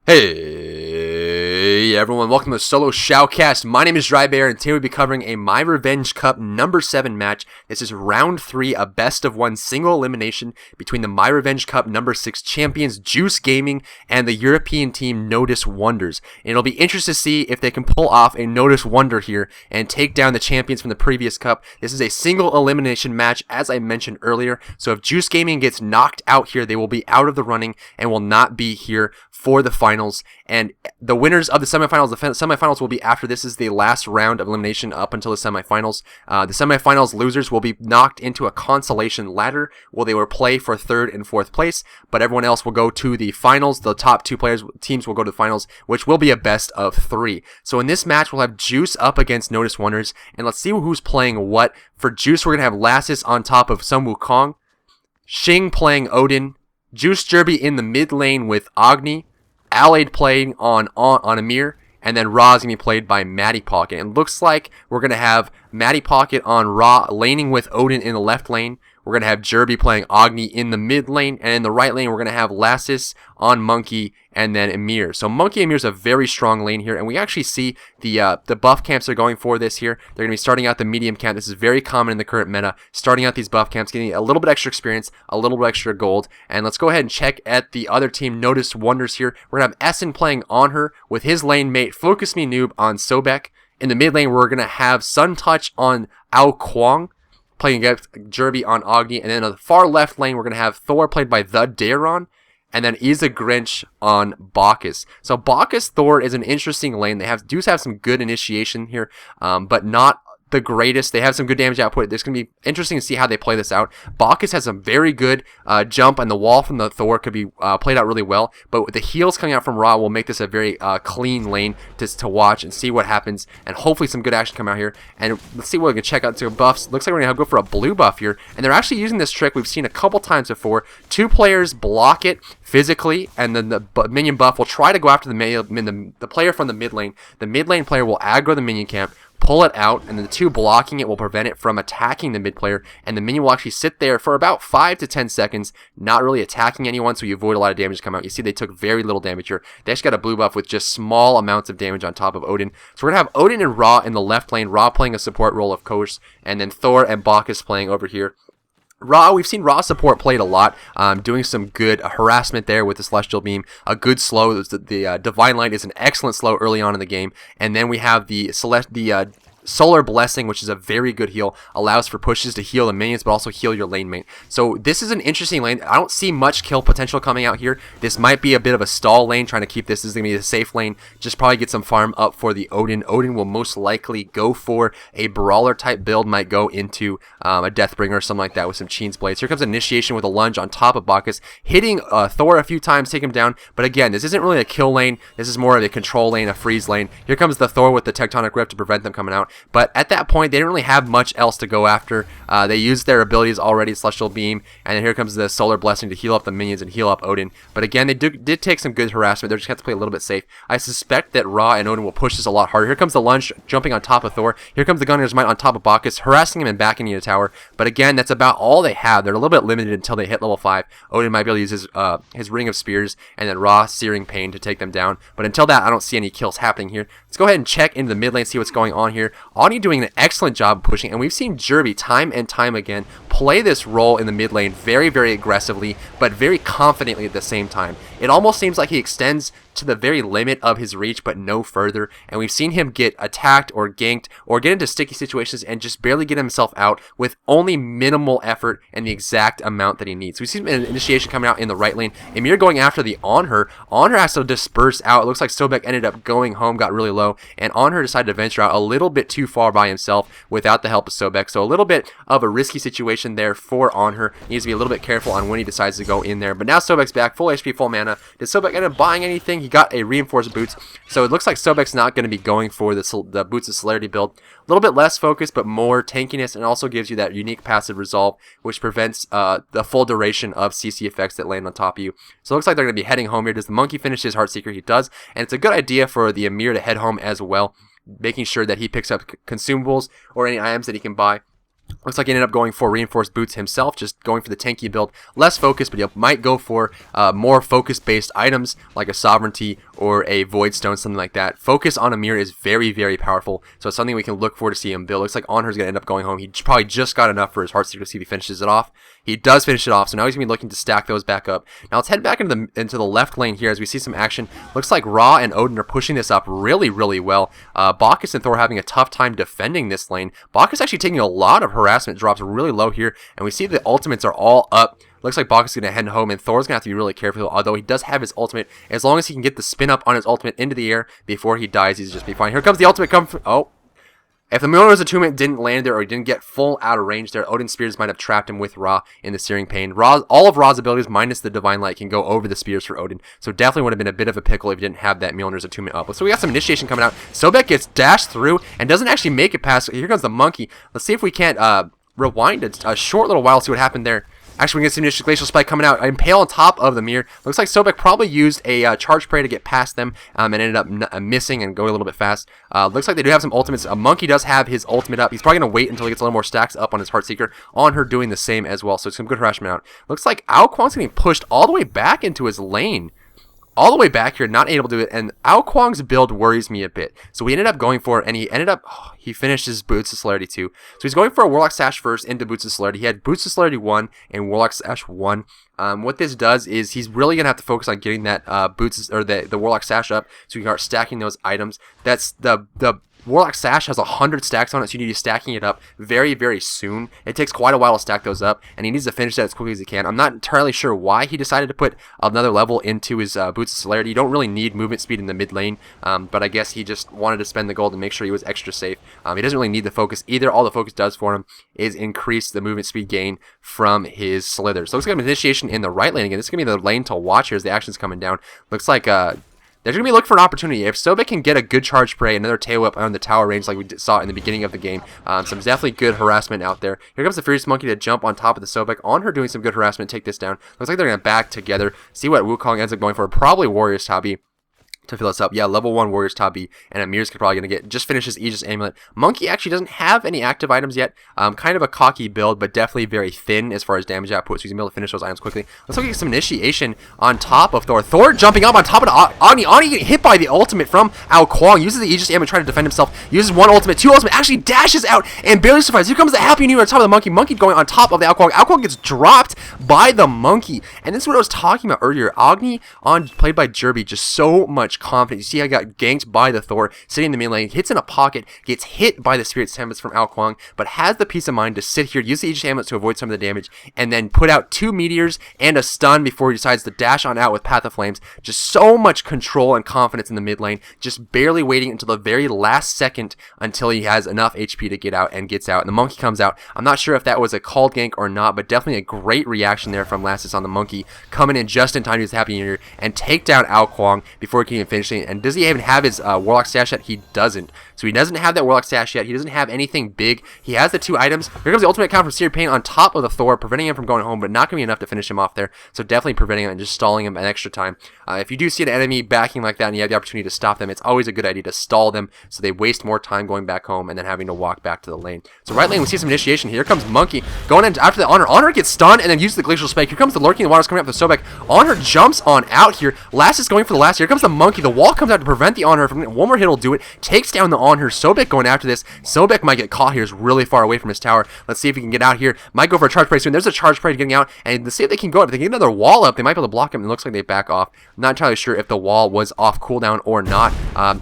Hey everyone, welcome to the Solo Shoutcast. My name is Drybear, and today we'll be covering a My Revenge Cup number 7 match. This is round 3, a best of 1 single elimination between the My Revenge Cup number 6 champions Juice Gaming and the European team Noduswonders. And it'll be interesting to see if they can pull off a Noduswonder here and take down the champions from the previous cup. This is a single elimination match, as I mentioned earlier, so if Juice Gaming gets knocked out here, they will be out of the running and will not be here for the finals. And the winners of the semifinals will be after this is the last round of elimination up until the semifinals. The semifinals losers will be knocked into a consolation ladder where they will play for 3rd and 4th place, but everyone else will go to the finals. The top 2 teams will go to the finals, which will be a best of 3. So in this match, we'll have Juice up against Noduswonders, and let's see who's playing what. For Juice, we're going to have Lassus on top of Sun Wukong, Xing playing Odin, Juice Derby in the mid lane with Agni, Allied playing on myR, and then Ra is going to be played by Matty Pocket. And looks like we're going to have Matty Pocket on Ra laning with Odin in the left lane. We're going to have Jerby playing Agni in the mid lane, and in the right lane we're going to have Lassus on Monkey and then myR. So Monkey and myR is a very strong lane here, and we actually see the buff camps are going for this here. They're going to be starting out the medium camp. This is very common in the current meta, starting out these buff camps, getting a little bit extra experience, a little bit extra gold. And let's go ahead and check at the other team, Noduswonders here. We're going to have Essen playing on her with his lane mate Focus Me Noob on Sobek. In the mid lane we're going to have Sun Touch on Ao Kwang, playing against Jerby on Agni, and then on the far left lane, we're going to have Thor played by The Daron, and then Isa Grinch on Bacchus. So Bacchus Thor is an interesting lane. They do have some good initiation here, but not the greatest. They have some good damage output. It's going to be interesting to see how they play this out. Bacchus has a very good jump, and the wall from the Thor could be played out really well, but with the heals coming out from Ra will make this a very clean lane to watch and see what happens, and hopefully some good action come out here. And let's see what we can check out. So buffs, looks like we're going to go for a blue buff here, and they're actually using this trick we've seen a couple times before. 2 players block it physically, and then the minion buff will try to go after the player from the mid lane. The mid lane player will aggro the minion camp, pull it out, and then the 2 blocking it will prevent it from attacking the mid player, and the minion will actually sit there for about 5 to 10 seconds, not really attacking anyone, so you avoid a lot of damage to come out. You see they took very little damage here. They actually got a blue buff with just small amounts of damage on top of Odin. So we're going to have Odin and Ra in the left lane, Ra playing a support role of course, and then Thor and Bacchus playing over here. Ra, we've seen Ra support played a lot, doing some good harassment there with the Celestial Beam, a good slow. The Divine Light is an excellent slow early on in the game, and then we have the Solar Blessing, which is a very good heal, allows for pushes to heal the minions, but also heal your lane mate. So this is an interesting lane. I don't see much kill potential coming out here. This might be a bit of a stall lane, trying to keep this. This is going to be a safe lane. Just probably get some farm up for the Odin. Odin will most likely go for a Brawler type build, might go into a Deathbringer or something like that with some Cheen's Blades. Here comes Initiation with a lunge on top of Bacchus, hitting Thor a few times, take him down. But again, this isn't really a kill lane. This is more of a control lane, a freeze lane. Here comes the Thor with the Tectonic Rift to prevent them coming out. But at that point, they didn't really have much else to go after. They used their abilities already, Celestial Beam, and then here comes the Solar Blessing to heal up the minions and heal up Odin. But again, they did take some good harassment. They just have to play a little bit safe. I suspect that Ra and Odin will push this a lot harder. Here comes the lunge, jumping on top of Thor. Here comes the Gunner's Might on top of Bacchus, harassing him and backing into the tower. But again, that's about all they have. They're a little bit limited until they hit level 5. Odin might be able to use his Ring of Spears, and then Ra Searing Pain to take them down. But until that, I don't see any kills happening here. Let's go ahead and check into the mid lane, see what's going on here. Agni doing an excellent job pushing, and we've seen Jerby time and time again play this role in the mid lane very, very aggressively, but very confidently at the same time. It almost seems like he extends to the very limit of his reach, but no further, and we've seen him get attacked or ganked or get into sticky situations and just barely get himself out with only minimal effort and the exact amount that he needs. So we see an initiation coming out in the right lane, and myR going after the myR has to disperse out. It looks like Sobek ended up going home, got really low, and myR decided to venture out a little bit too far by himself without the help of Sobek, so a little bit of a risky situation there for myR. He needs to be a little bit careful on when he decides to go in there, but now Sobek's back, full HP, full mana. Did Sobek end up buying anything? He got a reinforced boots, so it looks like Sobek's not going to be going for the Boots of Celerity build. A little bit less focus, but more tankiness, and also gives you that unique passive resolve, which prevents the full duration of CC effects that land on top of you. So it looks like they're going to be heading home here. Does the Monkey finish his Heartseeker? He does, and it's a good idea for the myR to head home as well, making sure that he picks up consumables or any items that he can buy. Looks like he ended up going for reinforced boots himself, just going for the tanky build. Less focus, but he might go for more focus-based items like a sovereignty or a void stone, something like that. Focus on a myR is very, very powerful, so it's something we can look for to see him build. Looks like Onher's going to end up going home. He probably just got enough for his Heartseeker to see if he finishes it off. He does finish it off, so now he's going to be looking to stack those back up. Now let's head back into the left lane here as we see some action. Looks like Ra and Odin are pushing this up really, really well. Bacchus and Thor having a tough time defending this lane. Bacchus actually taking a lot of harassment, drops really low here, and we see the ultimates are all up. Looks like Bacchus is going to head home, and Thor's going to have to be really careful, although he does have his ultimate. As long as he can get the spin up on his ultimate into the air before he dies, he's just be fine. Here comes the ultimate. Oh. If the myR's attunement didn't land there or he didn't get full out of range there, Odin's spears might have trapped him with Ra in the Searing Pain. All of Ra's abilities minus the Divine Light can go over the spears for Odin, so definitely would have been a bit of a pickle if he didn't have that Mjolnir's attunement up. So we got some initiation coming out. Sobek gets dashed through and doesn't actually make it past. Here comes the monkey. Let's see if we can't rewind a short little while, see what happened there. Actually, we get some initial Glacial Spike coming out. Impale on top of the myR. Looks like Sobek probably used a Charge Prey to get past them and ended up missing and going a little bit fast. Looks like they do have some ultimates. A Monkey does have his ultimate up. He's probably going to wait until he gets a little more stacks up on his Heartseeker. On her doing the same as well, so some good harassment out. Looks like Ao Kuang's getting pushed all the way back into his lane. All the way back here, not able to do it, and Ao Kuang's build worries me a bit. So we ended up going for it, and he finished his Boots of Celerity 2. So he's going for a Warlock Sash first into Boots of Celerity. He had Boots of Celerity 1 and Warlock Sash 1. What this does is he's really going to have to focus on getting that the Warlock Sash up so he can start stacking those items. That's the Warlock Sash has 100 stacks on it, so you need to be stacking it up very, very soon. It takes quite a while to stack those up, and he needs to finish that as quickly as he can. I'm not entirely sure why he decided to put another level into his Boots of Celerity. You don't really need movement speed in the mid lane, but I guess he just wanted to spend the gold and make sure he was extra safe. He doesn't really need the focus either. All the focus does for him is increase the movement speed gain from his Slither. So looks like an initiation in the right lane again. This is going to be the lane to watch here as the action's coming down. Looks like they're going to be looking for an opportunity. If Sobek can get a good charge spray, another tail whip on the tower range like we saw in the beginning of the game, some definitely good harassment out there. Here comes the Furious Monkey to jump on top of the Sobek. On her doing some good harassment, take this down. Looks like they're going to back together, see what Wukong ends up going for. Probably Warrior's Tabi to fill us up. Yeah, level 1 Warrior's Tabi, and Amir's probably going to get, just finish his Aegis Amulet. Monkey actually doesn't have any active items yet. Kind of a cocky build, but definitely very thin as far as damage output, so he's going to be able to finish those items quickly. Let's look at some initiation on top of Thor. Thor jumping up on top of Agni. Agni getting hit by the ultimate from Ao Kuang, uses the Aegis Amulet trying to defend himself, uses one ultimate, two ultimate, actually dashes out and barely survives. Here comes the Happy New Year on top of the Monkey. Monkey going on top of the Ao Kuang. Ao Kuang gets dropped by the Monkey, and this is what I was talking about earlier. Agni, played by Jerby, just so much confidence. You see, I got ganked by the Thor, sitting in the main lane, hits in a pocket, gets hit by the Spirit Tempest from Ao Kuang, but has the peace of mind to sit here, use the Aegis Amulet to avoid some of the damage, and then put out 2 meteors and a stun before he decides to dash on out with Path of Flames. Just so much control and confidence in the mid lane, just barely waiting until the very last second until he has enough HP to get out and gets out. And the Monkey comes out. I'm not sure if that was a called gank or not, but definitely a great reaction there from Lassus on the Monkey, coming in just in time to his Happy New Year and take down Ao Kuang before he can even finish it. And does he even have his Warlock Stash yet? He doesn't. So he doesn't have that Warlock Stash yet. He doesn't have anything big. He has the 2 items. Here comes the ultimate count from Seared Pain on top of the Thor, preventing him from going home, but not going to be enough to finish him off there. So definitely preventing him and just stalling him an extra time. If you do see an enemy backing like that and you have the opportunity to stop them, it's always a good idea to stall them so they waste more time going back home and then having to walk back to the lane. So right lane, we see some initiation. Here comes Monkey going in after the Honor. Honor gets stunned and then uses the Glacial Spike. Here comes the Lurking the Waters coming up with Sobek. Honor jumps on out here. Last is going for the last. Here comes the Monkey. The wall comes out to prevent the Honor from one more hit will do it. Takes down the Honor. Sobek going after this. Sobek might get caught here. Is really far away from his tower. Let's see if he can get out here. Might go for a charge prey soon. There's a charge prey getting out, and to see if they can go up. If they get another wall up, they might be able to block him. It looks like they back off. I'm not entirely sure if the wall was off cooldown or not.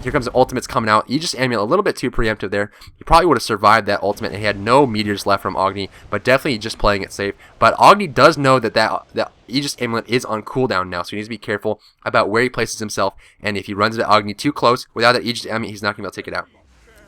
Here comes the ultimates coming out. Aegis Amulet a little bit too preemptive there. He probably would have survived that ultimate, and he had no meteors left from Agni, but definitely just playing it safe. But Agni does know that Aegis Amulet is on cooldown now, so he needs to be careful about where he places himself, and if he runs into Agni too close without that Aegis Amulet, he's not going to be able to take it out.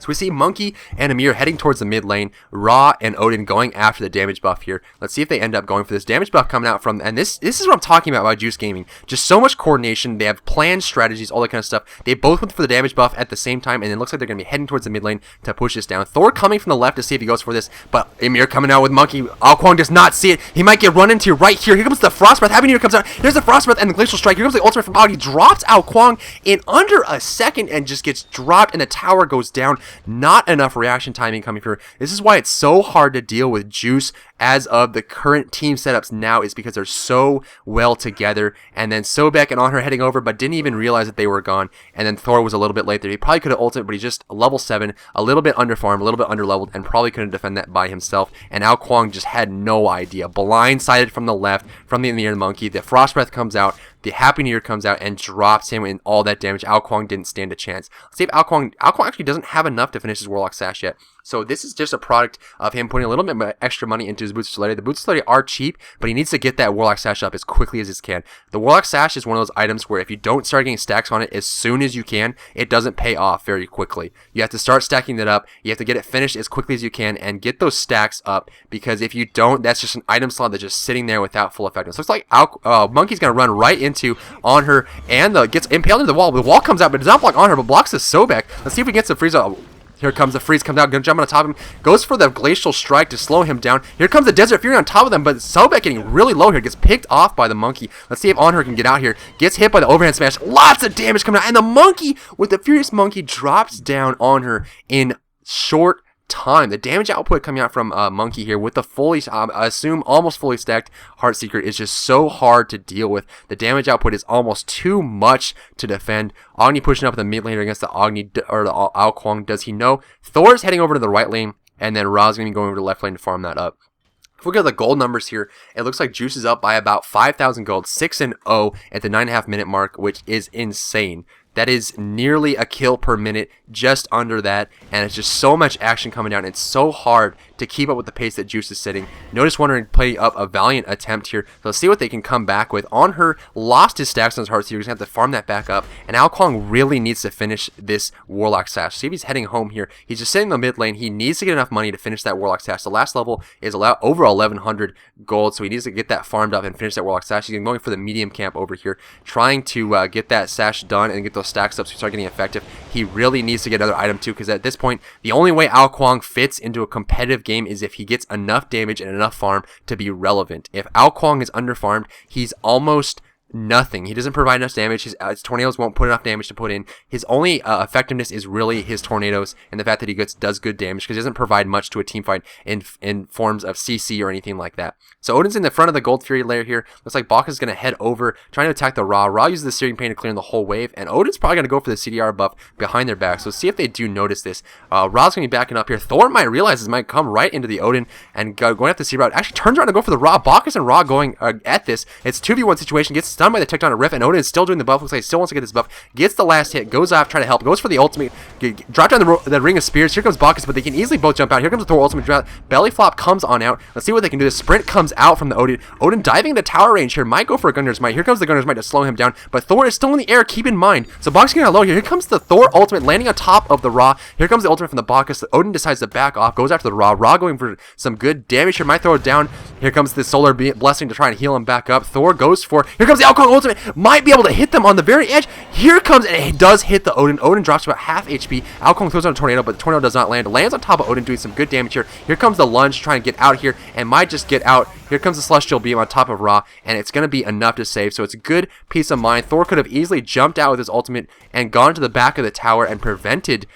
So we see Monkey and Amir heading towards the mid lane, Ra and Odin going after the damage buff here. Let's see if they end up going for this damage buff coming out from, and this is what I'm talking about Juice Gaming. Just so much coordination, they have planned strategies, all that kind of stuff. They both went for the damage buff at the same time, and it looks like they're going to be heading towards the mid lane to push this down. Thor coming from the left to see if he goes for this, but Amir coming out with Monkey. Ao Kuang does not see it. He might get run into right here. Here comes the Frost Breath. Happy New Year comes out. There's the Frost Breath and the Glacial Strike. Here comes the ultimate from Agni. Drops Ao Kuang in under a second and just gets dropped, and the tower goes down. Not enough reaction timing coming through. This is why it's so hard to deal with Juice as of the current team setups now, is because they're so well together. And then Sobek and Honor heading over, but didn't even realize that they were gone. And then Thor was a little bit late there. He probably could have ulted, but he's just level 7, a little bit underfarmed, a little bit underleveled, and probably couldn't defend that by himself. And Ao Kwang just had no idea. Blindsided from the left, from the near monkey. The Frost Breath comes out. The Happy New Year comes out and drops him in all that damage. Ao Kwang didn't stand a chance. Let's see if Ao Kwang actually doesn't have enough to finish his Warlock Sash yet. So this is just a product of him putting a little bit of extra money into his Boots of Celerity. The Boots of Celerity are cheap, but he needs to get that Warlock Sash up as quickly as he can. The Warlock Sash is one of those items where if you don't start getting stacks on it as soon as you can, it doesn't pay off very quickly. You have to start stacking that up. You have to get it finished as quickly as you can and get those stacks up, because if you don't, that's just an item slot that's just sitting there without full effectiveness. Looks like Monkey's going to run right into on her and gets impaled into the wall. The wall comes out, but does not block on her, but blocks the Sobek. Let's see if we get the freeze out. Here comes the freeze, comes out, gonna jump on top of him, goes for the glacial strike to slow him down. Here comes the Desert Fury on top of them, but Sobek getting really low here, gets picked off by the monkey. Let's see if On Her can get out here. Gets hit by the overhand smash, lots of damage coming out, and the monkey with the Furious Monkey drops down on her in short time. The damage output coming out from Monkey here with the fully, I assume almost fully stacked Heartseeker is just so hard to deal with. The damage output is almost too much to defend. Agni pushing up the mid lane against the Agni or the Ao Kwang. Does he know? Thor's heading over to the right lane, and then Ra's going to be going over to the left lane to farm that up. If we look at the gold numbers here, it looks like Juice is up by about 5,000 gold, 6-0 at the 9.5 minute mark, which is insane. That is nearly a kill per minute, just under that, and it's just so much action coming down. It's so hard to keep up with the pace that Juice is sitting. Noduswonders play up a valiant attempt here. So let's see what they can come back with. On Her lost his stacks on his Heartseeker. He's going to have to farm that back up, and Ao Kwang really needs to finish this Warlock Sash. See if he's heading home here. He's just sitting in the mid lane. He needs to get enough money to finish that Warlock Sash. The last level is over 1,100 gold, so he needs to get that farmed up and finish that Warlock Sash. He's going for the medium camp over here, trying to get that Sash done and get those stacks up so he start getting effective. He really needs to get another item too, because at this point, the only way Ao Kwang fits into a competitive game is if he gets enough damage and enough farm to be relevant. If Ao Kwang is underfarmed, he's almost nothing. He doesn't provide enough damage. His tornadoes won't put enough damage to put in. His only effectiveness is really his tornadoes and the fact that he does good damage, because he doesn't provide much to a team fight in forms of CC or anything like that. So Odin's in the front of the Gold Fury layer here. Looks like Baka is going to head over, trying to attack the Ra. Ra uses the Searing Pain to clear the whole wave, and Odin's probably going to go for the CDR buff behind their back. So see if they do notice this. Ra's going to be backing up here. Thor might realize this, might come right into the Odin and going after the C-Route. Actually turns around to go for the Ra. Bacchus and Ra going at this. It's 2v1 situation. Gets stunned by the Tectonic Rift, and Odin is still doing the buff. Looks like he still wants to get this buff. Gets the last hit. Goes off, trying to help. Goes for the ultimate. Drop down the Ring of Spears. Here comes Bacchus, but they can easily both jump out. Here comes the Thor ultimate drop. Belly flop comes on out. Let's see what they can do. The sprint comes out from the Odin. Odin diving into tower range here. Might go for a Gunner's Might. Here comes the Gunner's Might to slow him down, but Thor is still in the air. Keep in mind. So Bacchus getting out low here. Here comes the Thor ultimate landing on top of the Ra. Here comes the ultimate from the Bacchus. Odin decides to back off. Goes after the Ra. Ra going for some good damage here. Might throw it down. Here comes the Solar Blessing to try and heal him back up. Thor goes for. Here comes the Ao Kwang ultimate. Might be able to hit them on the very edge. Here comes, and it does hit the Odin. Odin drops about half HP. Ao Kwang throws on a tornado, but the tornado does not land. Lands on top of Odin, doing some good damage here. Here comes the lunge, trying to get out here, and might just get out. Here comes the Celestial Beam on top of Ra, and it's going to be enough to save, so it's a good peace of mind. Thor could have easily jumped out with his ultimate and gone to the back of the tower and prevented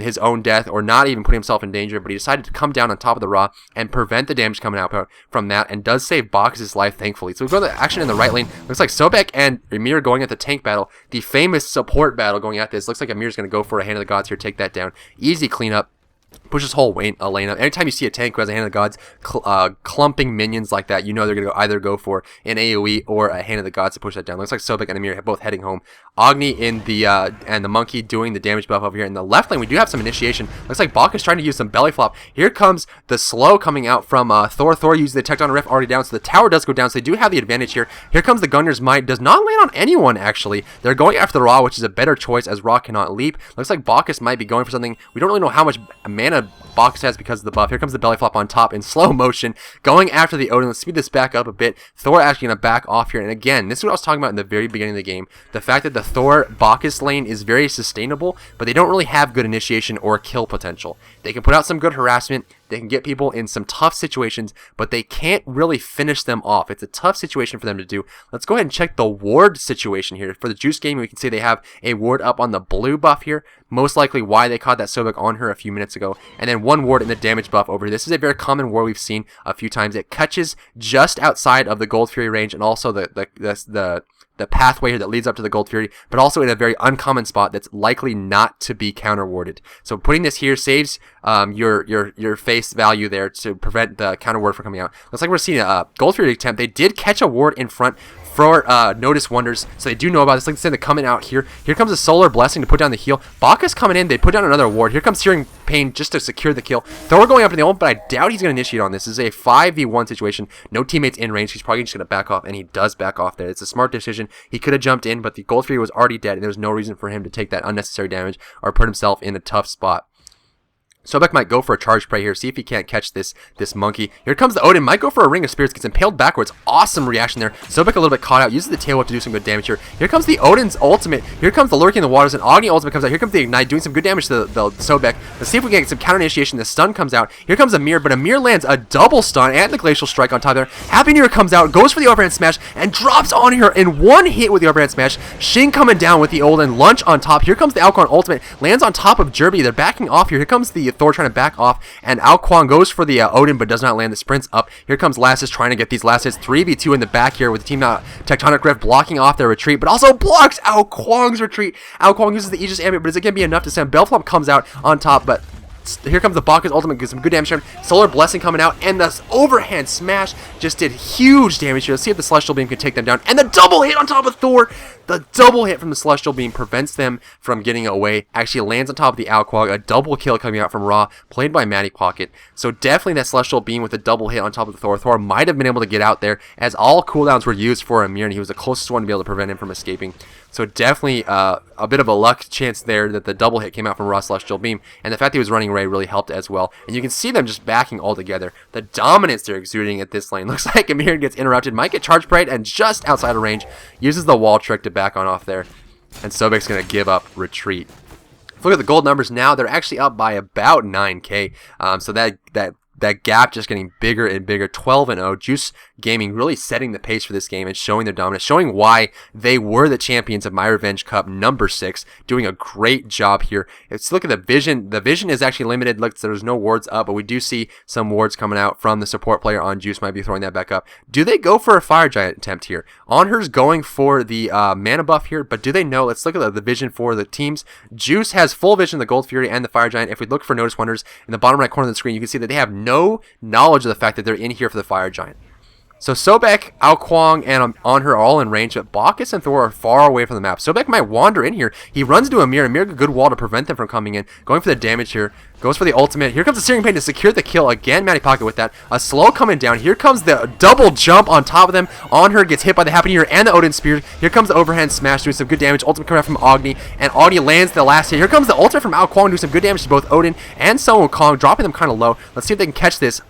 his own death, or not even put himself in danger, but he decided to come down on top of the Ra and prevent the damage coming out from that, and does save Bacchus' life, thankfully. So we've got the action in the right lane. Looks like Sobek and Ymir going at the tank battle, the famous support battle going at this. Looks like Ymir's going to go for a Hand of the Gods here, take that down. Easy cleanup. Push this whole lane up. Anytime you see a tank who has a Hand of the Gods clumping minions like that, you know they're going to either go for an AoE or a Hand of the Gods to push that down. Looks like Sobek and Ymir both heading home. Agni in the and the Monkey doing the damage buff over here. In the left lane, we do have some initiation. Looks like Bacchus trying to use some belly flop. Here comes the slow coming out from Thor. Thor using the Tectonic Rift already down, so the tower does go down, so they do have the advantage here. Here comes the Gunner's Might. Does not land on anyone, actually. They're going after the Ra, which is a better choice, as Ra cannot leap. Looks like Bacchus might be going for something. We don't really know how much mana Bacchus has because of the buff. Here comes the belly flop on top in slow motion, going after the Odin. Let's speed this back up a bit. Thor actually going to back off here. And again, this is what I was talking about in the very beginning of the game. The fact that the Thor Bacchus lane is very sustainable, but they don't really have good initiation or kill potential. They can put out some good harassment, They can get people in some tough situations, but they can't really finish them off. It's a tough situation for them to do. Let's go ahead and check the ward situation here. For the Juice game, we can see they have a ward up on the blue buff here. Most likely why they caught that Sobek on her a few minutes ago. And then one ward in the damage buff over here. This is a very common ward we've seen a few times. It catches just outside of the Gold Fury range and also the pathway here that leads up to the Gold Fury, but also in a very uncommon spot that's likely not to be counter warded. So putting this here saves your face value there to prevent the counter ward from coming out. Looks like we're seeing a Gold Fury attempt. They did catch a ward in front for Noduswonders, so they do know about this. Like I said, they're coming out here. Here comes a Solar Blessing to put down the heal. Baka's coming in. They put down another ward. Here comes Searing Pain just to secure the kill. Thor going up in the ult, but I doubt he's going to initiate on this. This is a 5v1 situation. No teammates in range. He's probably just going to back off, and he does back off there. It's a smart decision. He could have jumped in, but the Gold Fury was already dead, and there was no reason for him to take that unnecessary damage or put himself in a tough spot. Sobek might go for a charge prey here, see if he can't catch this monkey. Here comes the Odin, might go for a Ring of Spirits, gets impaled backwards. Awesome reaction there. Sobek a little bit caught out, uses the tail whip to do some good damage here. Here comes the Odin's ultimate. Here comes the Lurking in the Waters, and Agni ultimate comes out. Here comes the Ignite, doing some good damage to the Sobek. Let's see if we can get some counter initiation. The stun comes out. Here comes Amir, but Amir lands a double stun and the Glacial Strike on top there. Happy Near comes out, goes for the overhand smash, and drops on her in one hit with the overhand smash. Shin coming down with the Odin, lunge on top. Here comes the Alcorn ultimate, lands on top of Jerby. They're backing off here. Here comes the Thor trying to back off. And Ao Kwang goes for the Odin, but does not land the sprints up. Here comes Lassus trying to get these last hits. 3v2 in the back here with the team Tectonic Rift blocking off their retreat, but also blocks Ao Kwang's retreat. Ao Kwang uses the Aegis Ambient, but is it going to be enough to send? Bellflop comes out on top, but here comes the Baka's ultimate, gets some good damage. Solar Blessing coming out, and the overhand smash just did huge damage here. Let's see if the Celestial Beam can take them down. And the double hit on top of Thor. The double hit from the Celestial Beam prevents them from getting away. Actually lands on top of the Ao Kwang. A double kill coming out from Ra, played by Matty Pocket. So definitely that Celestial Beam with a double hit on top of the Thor. Thor might have been able to get out there, as all cooldowns were used for Amir, and he was the closest one to be able to prevent him from escaping. So definitely a bit of a luck chance there that the double hit came out from Raw Celestial Beam, and the fact that he was running Ray really helped as well. And you can see them just backing all together. The dominance they're exuding at this lane. Looks like Amir gets interrupted, might get charge prayed, and just outside of range, uses the wall trick to back on off there. And Sobek's going to give up retreat. Look at the gold numbers now. They're actually up by about 9k. So that gap just getting bigger and bigger. 12-0. Juice Gaming really setting the pace for this game and showing their dominance, showing why they were the champions of myRevenge Cup number 6, doing a great job here. Let's look at the vision. The vision is actually limited. Look, there's no wards up, but we do see some wards coming out from the support player on Juice. Might be throwing that back up. Do they go for a Fire Giant attempt here? Onher's going for the mana buff here, but do they know? Let's look at the vision for the teams. Juice has full vision of the Gold Fury and the Fire Giant. If we look for Noduswonders in the bottom right corner of the screen, you can see that they have no knowledge of the fact that they're in here for the Fire Giant. So Sobek, Ao Kwang, and Onher are all in range, but Bacchus and Thor are far away from the map. Sobek might wander in here. He runs into Amir. Amir, a good wall to prevent them from coming in. Going for the damage here. Goes for the ultimate. Here comes the Searing Pain to secure the kill. Again, Matty Pocket with that. A slow coming down. Here comes the double jump on top of them. Onher gets hit by the Happy New Year and the Odin Spear. Here comes the overhand smash doing some good damage. Ultimate coming out from Agni, and Agni lands the last hit. Here comes the ultimate from Ao Kwang doing some good damage to both Odin and Sun Wukong, dropping them kind of low. Let's see if they can catch this.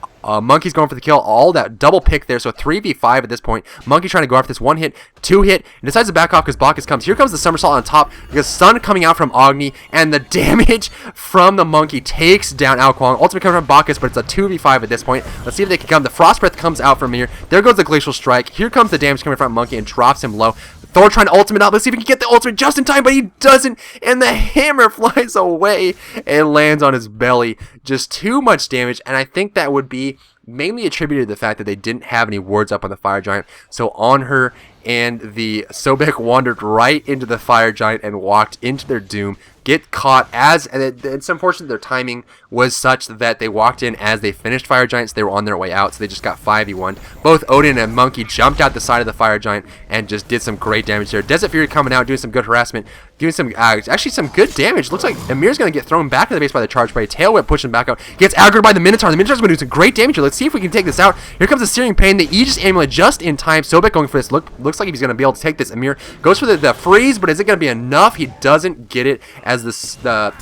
Monkey's going for the kill, all that double pick there, so 3v5 at this point. Monkey trying to go after this 1 hit, 2 hit, and decides to back off because Bacchus comes. Here comes the somersault on top, because Sun coming out from Agni, and the damage from the Monkey takes down Ao Kwang. Ultimate coming from Bacchus, but it's a 2v5 at this point. Let's see if they can come. The Frost Breath comes out from here. There goes the Glacial Strike. Here comes the damage coming from Monkey and drops him low. Thor trying to ultimate out. Let's see if he can get the ultimate just in time, but he doesn't. And the hammer flies away and lands on his belly. Just too much damage, and I think that would be mainly attributed to the fact that they didn't have any wards up on the Fire Giant. So Onher and the Sobek wandered right into the Fire Giant and walked into their doom. Get caught and it's unfortunate their timing was such that they walked in as they finished Fire Giants. They were on their way out, so they just got 5v1. Both Odin and Monkey jumped out the side of the Fire Giant and just did some great damage there. Desert Fury coming out, doing some good harassment, doing some actually some good damage. Looks like Amir's going to get thrown back to the base by the charge by Tail Whip, pushing back out. Gets aggroed by the Minotaur. The Minotaur's going to do some great damage here. Let's see if we can take this out. Here comes the Searing Pain, the Aegis Amulet just in time. Sobek going for this. Looks like he's going to be able to take this. Amir goes for the freeze, but is it going to be enough? He doesn't get it as the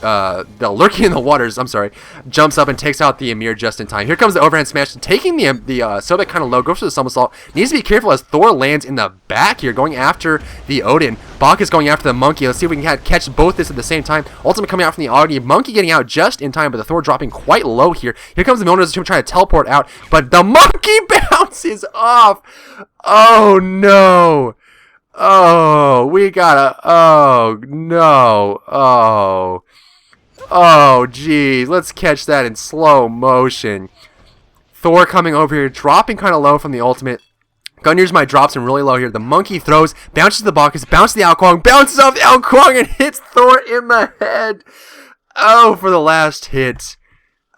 the Lurking in the Waters, I'm sorry, jumps up and takes out the Ymir just in time. Here comes the overhand smash, taking the Sobek kind of low, goes for the somersault. Needs to be careful as Thor lands in the back here, going after the Odin. Bach is going after the Monkey. Let's see if we can catch both this at the same time. Ultimate coming out from the Augie. Monkey getting out just in time, but the Thor dropping quite low here. Here comes the Mjolnir's Tomb trying to teleport out, but the Monkey bounces off. Oh no. Oh, we gotta, oh no. Oh geez, let's catch that in slow motion. Thor coming over here, dropping kind of low from the ultimate. Gungnir's Might drops him really low here. The Monkey throws, bounces the Bacchus, bounces the Ao Kuang, bounces off the Ao Kuang, and hits Thor in the head. Oh, for the last hit.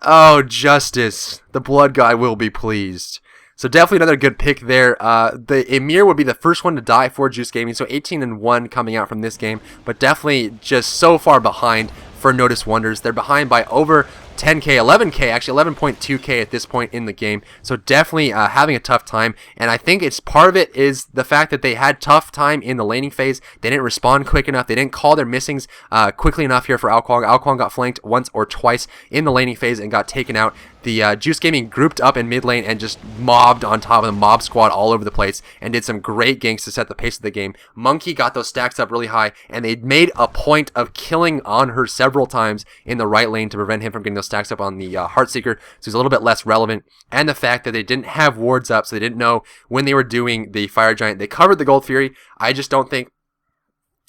Oh, justice. The Blood God will be pleased. So definitely another good pick there. The Ymir would be the first one to die for Juice Gaming, so 18-1 coming out from this game, but definitely just so far behind for Noduswonders. They're behind by over 10k, 11k, actually 11.2k at this point in the game. So definitely having a tough time, and I think it's part of it is the fact that they had tough time in the laning phase. They didn't respond quick enough. They didn't call their missings quickly enough here for Ao Kuang. Ao Kuang got flanked once or twice in the laning phase and got taken out. The Juice Gaming grouped up in mid lane and just mobbed on top of the mob squad all over the place and did some great ganks to set the pace of the game. Monkey got those stacks up really high, and they made a point of killing on her several times in the right lane to prevent him from getting those stacks up on the Heartseeker, so he's a little bit less relevant. And the fact that they didn't have wards up, so they didn't know when they were doing the Fire Giant. They covered the Gold Fury. I just don't think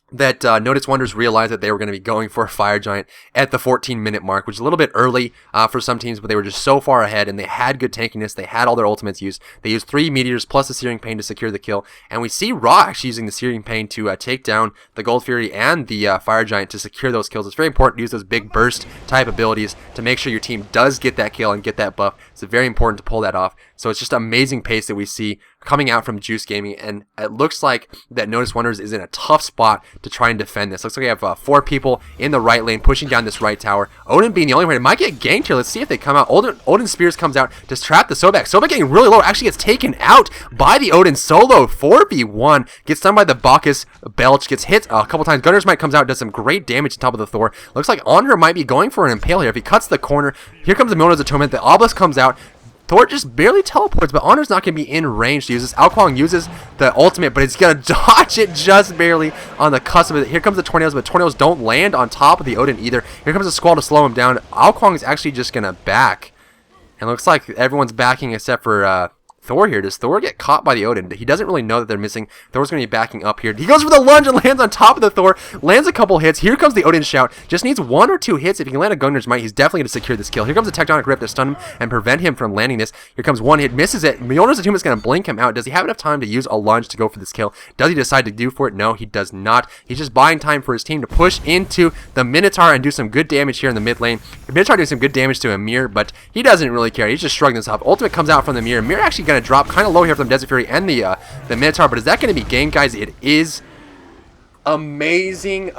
that Noduswonders realized that they were going to be going for a Fire Giant at the 14-minute mark, which is a little bit early for some teams, but they were just so far ahead, and they had good tankiness. They had all their ultimates used. They used 3 Meteors plus the Searing Pain to secure the kill, and we see Ra actually using the Searing Pain to take down the Gold Fury and the Fire Giant to secure those kills. It's very important to use those big burst type abilities to make sure your team does get that kill and get that buff. It's very important to pull that off. So it's just amazing pace that we see coming out from Juice Gaming, and it looks like that Noduswonders is in a tough spot to try and defend this. Looks like we have 4 people in the right lane pushing down this right tower. Odin being the only one. It might get ganked here. Let's see if they come out. Odin Spears comes out to trap the Sobek. Sobek getting really low. Actually gets taken out by the Odin solo. 4v1. Gets done by the Bacchus. Belch gets hit a couple times. Gungnir's Might comes out, does some great damage on top of the Thor. Looks like Honor might be going for an impale here. If he cuts the corner, here comes the Mjolnir's Atonement. The Obelisk comes out. Thor just barely teleports, but Honor's not going to be in range to use this. Ao Kuang uses the ultimate, but it's going to dodge it just barely on the cusp of it. Here comes the Tornadoes, but Tornadoes don't land on top of the Odin either. Here comes the Squall to slow him down. Ao Kuang is actually just going to back. And looks like everyone's backing except for Thor here. Does Thor get caught by the Odin? He doesn't really know that they're missing. Thor's going to be backing up here. He goes for the lunge and lands on top of the Thor. Lands a couple hits. Here comes the Odin shout. Just needs 1 or 2 hits. If he can land a Gungnir's Might, he's definitely going to secure this kill. Here comes the Tectonic Rip to stun him and prevent him from landing this. Here comes 1 hit. Misses it. Mjolnir's Atonement is going to blink him out. Does he have enough time to use a lunge to go for this kill? Does he decide to do for it? No, he does not. He's just buying time for his team to push into the Minotaur and do some good damage here in the mid lane. The Minotaur doing some good damage to Ymir, but he doesn't really care. He's just shrugging this off. Ultimate comes out from the Ymir. Ymir actually going to drop kind of low here from Desert Fury and the Minotaur, but is that going to be ganked, guys? It is. Amazing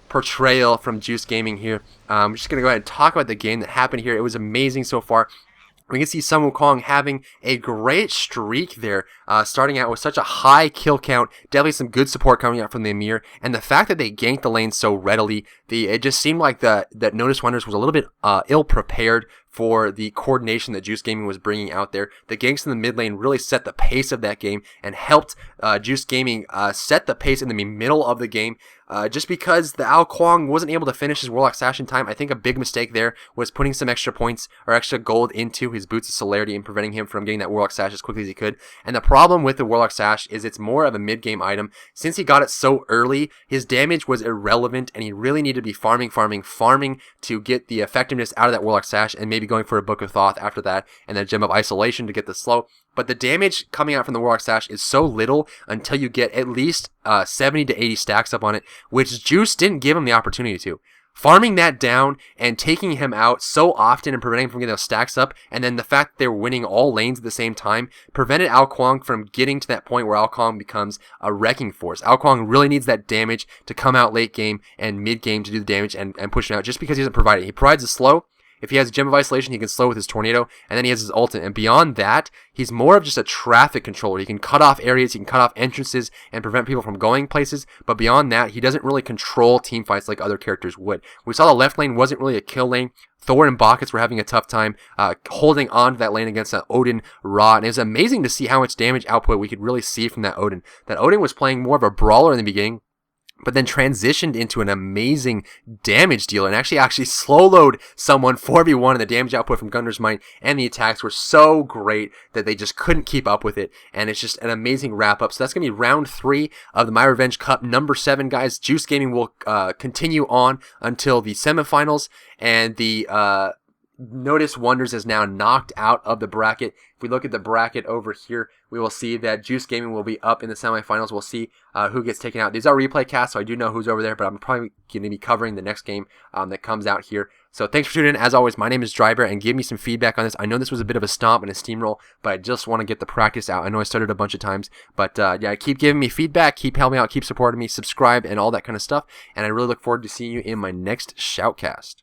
portrayal from Juice Gaming here. I'm just going to go ahead and talk about the game that happened here. It was amazing so far. We can see Sun Wukong having a great streak there, starting out with such a high kill count. Definitely some good support coming out from the Ymir, and the fact that they ganked the lane so readily, it just seemed like that Noduswonders was a little bit ill prepared for the coordination that Juice Gaming was bringing out there. The ganks in the mid lane really set the pace of that game and helped Juice Gaming set the pace in the middle of the game. Just because the Ao Kuang wasn't able to finish his Warlock Sash in time, I think a big mistake there was putting some extra points or extra gold into his Boots of Celerity and preventing him from getting that Warlock Sash as quickly as he could. And the problem with the Warlock Sash is it's more of a mid-game item. Since he got it so early, his damage was irrelevant, and he really needed to be farming to get the effectiveness out of that Warlock Sash, and maybe going for a Book of Thoth after that, and then Gem of Isolation to get the slow. But the damage coming out from the Warlock Sash is so little until you get at least 70 to 80 stacks up on it, which Juice didn't give him the opportunity to. Farming that down and taking him out so often and preventing him from getting those stacks up, and then the fact that they were winning all lanes at the same time, prevented Ao Kuang from getting to that point where Ao Kuang becomes a wrecking force. Ao Kuang really needs that damage to come out late game and mid game to do the damage and push him out, just because he doesn't provide it. He provides a slow, If he has Gem of Isolation, he can slow with his Tornado, and then he has his ultimate. And beyond that, he's more of just a traffic controller. He can cut off areas, he can cut off entrances, and prevent people from going places. But beyond that, he doesn't really control team fights like other characters would. We saw the left lane wasn't really a kill lane. Thor and Bacchus were having a tough time holding on to that lane against that Odin Ra, and it was amazing to see how much damage output we could really see from that Odin. That Odin was playing more of a brawler in the beginning, but then transitioned into an amazing damage dealer and actually slow-load someone 4v1, and the damage output from Gunner's Might and the attacks were so great that they just couldn't keep up with it, and it's just an amazing wrap-up. So that's going to be round 3 of the myRevenge Cup number 7, guys. Juice Gaming will continue on until the semifinals, and the Noduswonders is now knocked out of the bracket. If we look at the bracket over here, we will see that Juice Gaming will be up in the semifinals. We'll see who gets taken out. These are replay casts, so I do know who's over there, but I'm probably going to be covering the next game that comes out here. So thanks for tuning in. As always, my name is Drybear, and give me some feedback on this. I know this was a bit of a stomp and a steamroll, but I just want to get the practice out. I know I started a bunch of times, but yeah, keep giving me feedback, keep helping me out, keep supporting me, subscribe, and all that kind of stuff. And I really look forward to seeing you in my next Shoutcast.